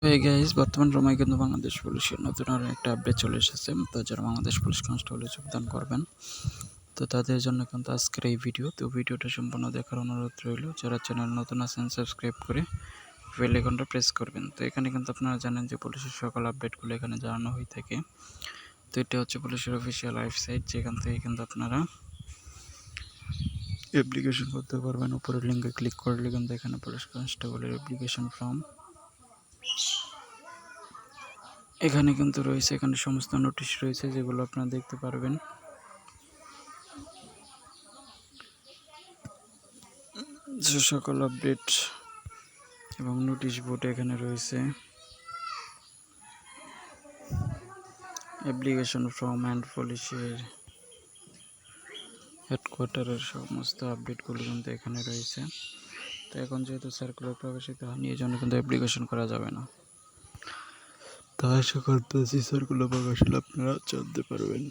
এই গাইস বর্তমান সময়ে কিন্তু বাংলাদেশ পুলিশের নতুন আরও একটা আপডেট চলে এসেছে। তো যারা বাংলাদেশ পুলিশ কনস্টেবলে যোগদান করবেন তো তাদের জন্য কিন্তু আজকের এই ভিডিও। তো ভিডিওটা সম্পূর্ণ দেখার অনুরোধ রইল। যারা চ্যানেল নতুন আছেন সাবস্ক্রাইব করে বেল আইকনটা প্রেস করবেন। তো এখানে কিন্তু আপনারা জানেন যে পুলিশের সকল আপডেটগুলো এখানে জানানো হয়ে থাকে। তো এটা হচ্ছে পুলিশের অফিসিয়াল ওয়েবসাইট, যেখান থেকে কিন্তু আপনারা অ্যাপ্লিকেশন করতে পারবেন। উপরের লিঙ্কে ক্লিক করলে কিন্তু এখানে পুলিশ কনস্টেবলের অ্যাপ্লিকেশন ফর্ম এখানে কিন্তু রয়েছে। এখানে সমস্ত নোটিশ রয়েছে যেগুলো আপনারা দেখতে পারবেন। যে সকল আপডেট এবং নোটিশ বোর্ড এখানে রয়েছে। অ্যাপ্লিকেশন ফর্ম অ্যান্ড পুলিশের হেডকোয়ার্টারের সমস্ত আপডেটগুলো কিন্তু এখানে রয়েছে। তো এখন যেহেতু সার্কুলার প্রকাশিত হয়নি, এই জন্য কিন্তু অ্যাপ্লিকেশন করা যাবে না। তো আশা করতেছি সার্কুলার প্রকাশ হলে আপনারা জানতে পারবেন।